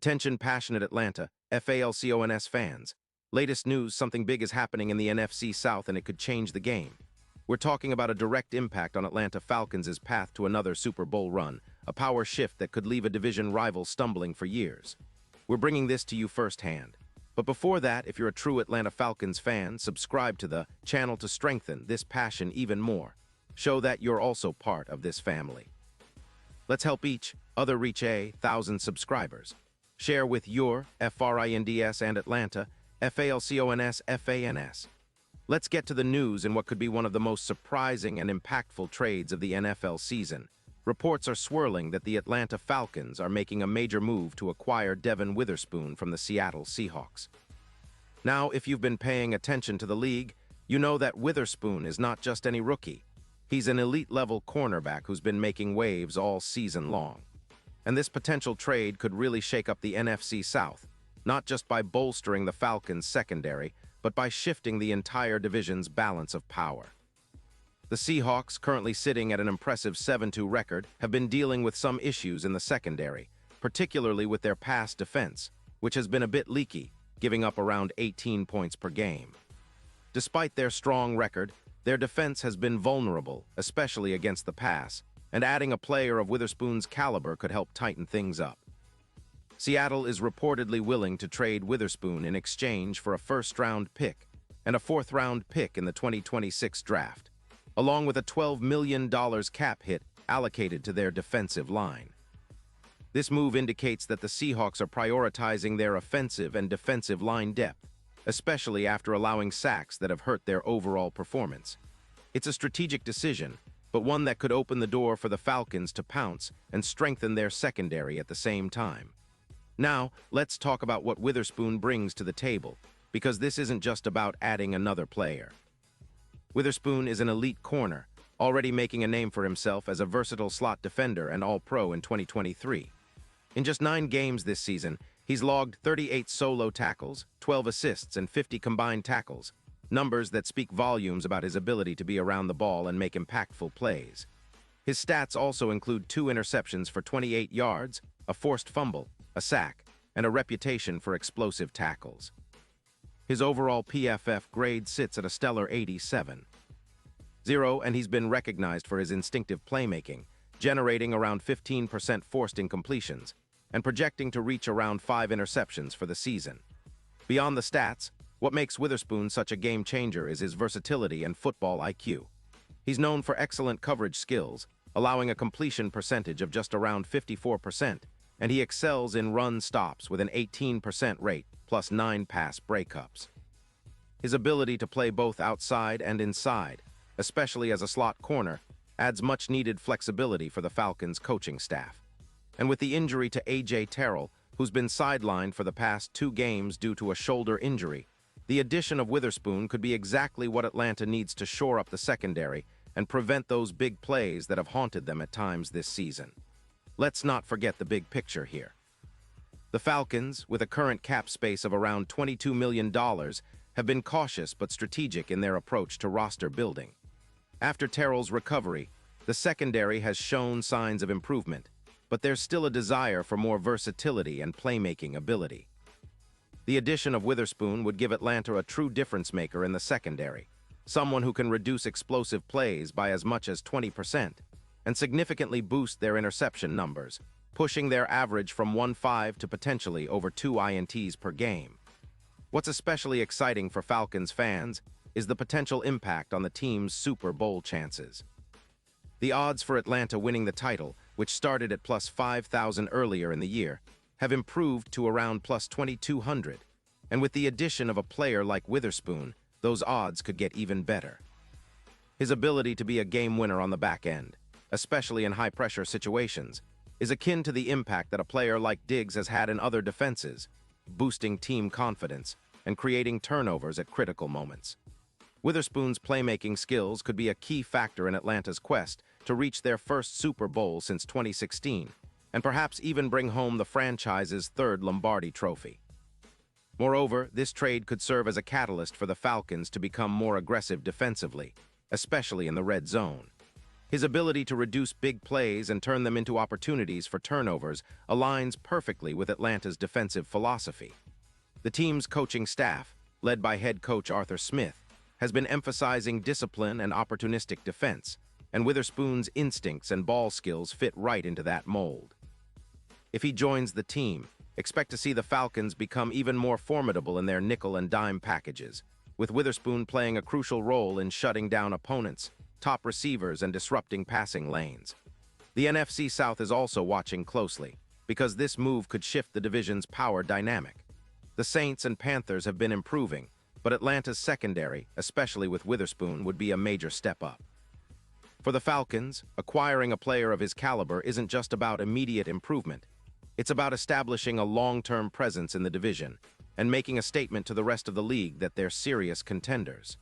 Attention passionate Atlanta, Falcons fans. Latest news, something big is happening in the NFC South and it could change the game. We're talking about a direct impact on Atlanta Falcons' path to another Super Bowl run, a power shift that could leave a division rival stumbling for years. We're bringing this to you firsthand. But before that, if you're a true Atlanta Falcons fan, subscribe to the channel to strengthen this passion even more. Show that you're also part of this family. Let's help each other reach 1,000 subscribers. Share with your FRINDS and Atlanta, FALCONS, FANS. Let's get to the news in what could be one of the most surprising and impactful trades of the NFL season. Reports are swirling that the Atlanta Falcons are making a major move to acquire Devon Witherspoon from the Seattle SEAHAWKS. Now, if you've been paying attention to the league, you know that Witherspoon is not just any rookie. He's an elite-level cornerback who's been making waves all season long. And this potential trade could really shake up the NFC South, not just by bolstering the Falcons' secondary, but by shifting the entire division's balance of power. The Seahawks, currently sitting at an impressive 7-2 record, have been dealing with some issues in the secondary, particularly with their pass defense, which has been a bit leaky, giving up around 18 points per game. Despite their strong record, their defense has been vulnerable, especially against the pass, and adding a player of Witherspoon's caliber could help tighten things up. Seattle is reportedly willing to trade Witherspoon in exchange for a first-round pick and a fourth-round pick in the 2026 draft, along with a $12 million cap hit allocated to their defensive line. This move indicates that the Seahawks are prioritizing their offensive and defensive line depth, especially after allowing sacks that have hurt their overall performance. It's a strategic decision, but one that could open the door for the Falcons to pounce and strengthen their secondary at the same time. Now, let's talk about what Witherspoon brings to the table, because this isn't just about adding another player. Witherspoon is an elite corner, already making a name for himself as a versatile slot defender and All-Pro in 2023. In just 9 games this season, he's logged 38 solo tackles, 12 assists, and 50 combined tackles, numbers that speak volumes about his ability to be around the ball and make impactful plays. His stats also include 2 interceptions for 28 yards, a forced fumble, a sack, and a reputation for explosive tackles. His overall PFF grade sits at a stellar 87.0, and he's been recognized for his instinctive playmaking, generating around 15% forced incompletions, and projecting to reach around 5 interceptions for the season. Beyond the stats, what makes Witherspoon such a game-changer is his versatility and football IQ. He's known for excellent coverage skills, allowing a completion percentage of just around 54%, and he excels in run stops with an 18% rate, plus 9 pass breakups. His ability to play both outside and inside, especially as a slot corner, adds much-needed flexibility for the Falcons' coaching staff. And with the injury to A.J. Terrell, who's been sidelined for the past 2 games due to a shoulder injury, the addition of Witherspoon could be exactly what Atlanta needs to shore up the secondary and prevent those big plays that have haunted them at times this season. Let's not forget the big picture here. The Falcons, with a current cap space of around $22 million, have been cautious but strategic in their approach to roster building. After Terrell's recovery, the secondary has shown signs of improvement, but there's still a desire for more versatility and playmaking ability. The addition of Witherspoon would give Atlanta a true difference-maker in the secondary, someone who can reduce explosive plays by as much as 20% and significantly boost their interception numbers, pushing their average from 1.5 to potentially over 2 INTs per game. What's especially exciting for Falcons fans is the potential impact on the team's Super Bowl chances. The odds for Atlanta winning the title, which started at plus 5,000 earlier in the year, have improved to around plus 2,200, and with the addition of a player like Witherspoon, those odds could get even better. His ability to be a game winner on the back end, especially in high-pressure situations, is akin to the impact that a player like Diggs has had in other defenses, boosting team confidence and creating turnovers at critical moments. Witherspoon's playmaking skills could be a key factor in Atlanta's quest to reach their first Super Bowl since 2016, and perhaps even bring home the franchise's 3rd Lombardi trophy. Moreover, this trade could serve as a catalyst for the Falcons to become more aggressive defensively, especially in the red zone. His ability to reduce big plays and turn them into opportunities for turnovers aligns perfectly with Atlanta's defensive philosophy. The team's coaching staff, led by head coach Arthur Smith, has been emphasizing discipline and opportunistic defense, and Witherspoon's instincts and ball skills fit right into that mold. If he joins the team, expect to see the Falcons become even more formidable in their nickel and dime packages, with Witherspoon playing a crucial role in shutting down opponents, top receivers, and disrupting passing lanes. The NFC South is also watching closely, because this move could shift the division's power dynamic. The Saints and Panthers have been improving, but Atlanta's secondary, especially with Witherspoon, would be a major step up. For the Falcons, acquiring a player of his caliber isn't just about immediate improvement. It's about establishing a long-term presence in the division and making a statement to the rest of the league that they're serious contenders.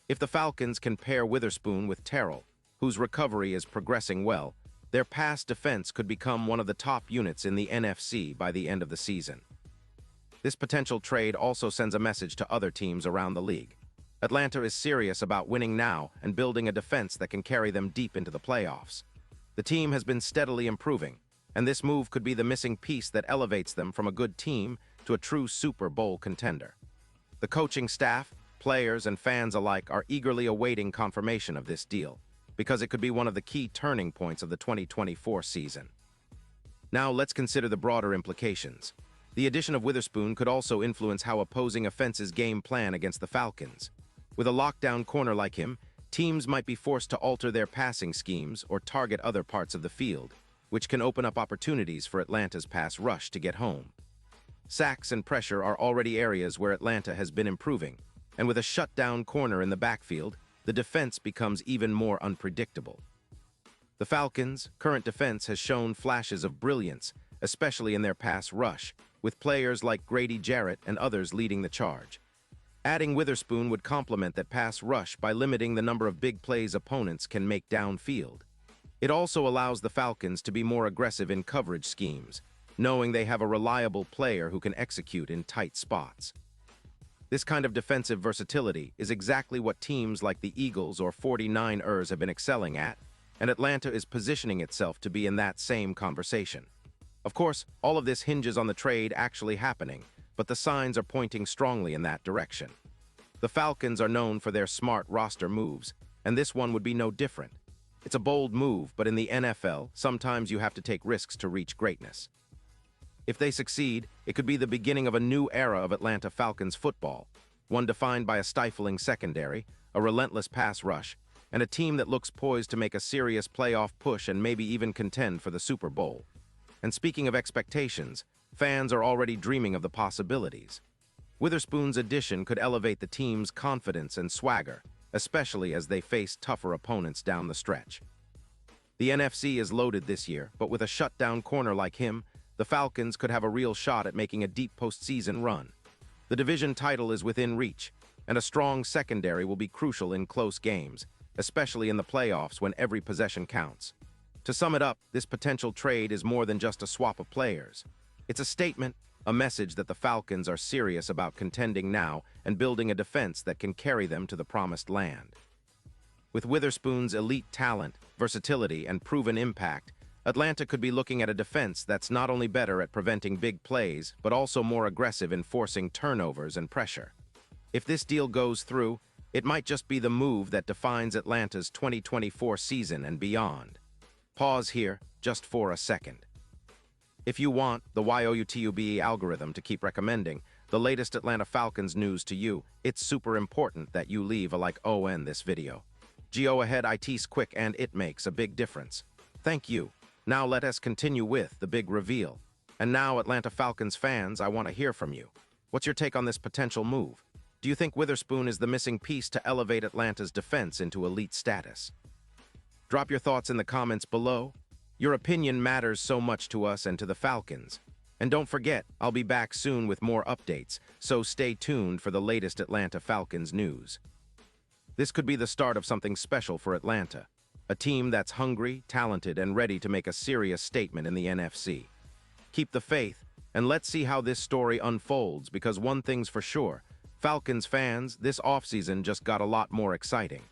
If the Falcons can pair Witherspoon with Terrell, whose recovery is progressing well, their pass defense could become one of the top units in the NFC by the end of the season. This potential trade also sends a message to other teams around the league. Atlanta is serious about winning now and building a defense that can carry them deep into the playoffs. The team has been steadily improving, and this move could be the missing piece that elevates them from a good team to a true Super Bowl contender. The coaching staff, players, and fans alike are eagerly awaiting confirmation of this deal, because it could be one of the key turning points of the 2024 season. Now let's consider the broader implications. The addition of Witherspoon could also influence how opposing offenses game plan against the Falcons. With a lockdown corner like him, teams might be forced to alter their passing schemes or target other parts of the field, which can open up opportunities for Atlanta's pass rush to get home. Sacks and pressure are already areas where Atlanta has been improving, and with a shutdown corner in the backfield, the defense becomes even more unpredictable. The Falcons' current defense has shown flashes of brilliance, especially in their pass rush, with players like Grady Jarrett and others leading the charge. Adding Witherspoon would complement that pass rush by limiting the number of big plays opponents can make downfield. It also allows the Falcons to be more aggressive in coverage schemes, knowing they have a reliable player who can execute in tight spots. This kind of defensive versatility is exactly what teams like the Eagles or 49ers have been excelling at, and Atlanta is positioning itself to be in that same conversation. Of course, all of this hinges on the trade actually happening, but the signs are pointing strongly in that direction. The Falcons are known for their smart roster moves, and this one would be no different. It's a bold move, but in the NFL, sometimes you have to take risks to reach greatness. If they succeed, it could be the beginning of a new era of Atlanta Falcons football, one defined by a stifling secondary, a relentless pass rush, and a team that looks poised to make a serious playoff push and maybe even contend for the Super Bowl. And speaking of expectations, fans are already dreaming of the possibilities. Witherspoon's addition could elevate the team's confidence and swagger, especially as they face tougher opponents down the stretch. The NFC is loaded this year, but with a shutdown corner like him, the Falcons could have a real shot at making a deep postseason run. The division title is within reach, and a strong secondary will be crucial in close games, especially in the playoffs when every possession counts. To sum it up, this potential trade is more than just a swap of players. It's a statement, a message that the Falcons are serious about contending now and building a defense that can carry them to the promised land. With Witherspoon's elite talent, versatility, and proven impact, Atlanta could be looking at a defense that's not only better at preventing big plays, but also more aggressive in forcing turnovers and pressure. If this deal goes through, it might just be the move that defines Atlanta's 2024 season and beyond. Pause here, just for a second. If you want the YouTube algorithm to keep recommending the latest Atlanta Falcons news to you, it's super important that you leave a like on this video. Go ahead, it's quick and it makes a big difference. Thank you. Now let us continue with the big reveal. And now, Atlanta Falcons fans, I want to hear from you. What's your take on this potential move? Do you think Witherspoon is the missing piece to elevate Atlanta's defense into elite status? Drop your thoughts in the comments below. Your opinion matters so much to us and to the Falcons. And don't forget, I'll be back soon with more updates, so stay tuned for the latest Atlanta Falcons news. This could be the start of something special for Atlanta, a team that's hungry, talented, and ready to make a serious statement in the NFC. Keep the faith, and let's see how this story unfolds, because one thing's for sure, Falcons fans, this offseason just got a lot more exciting.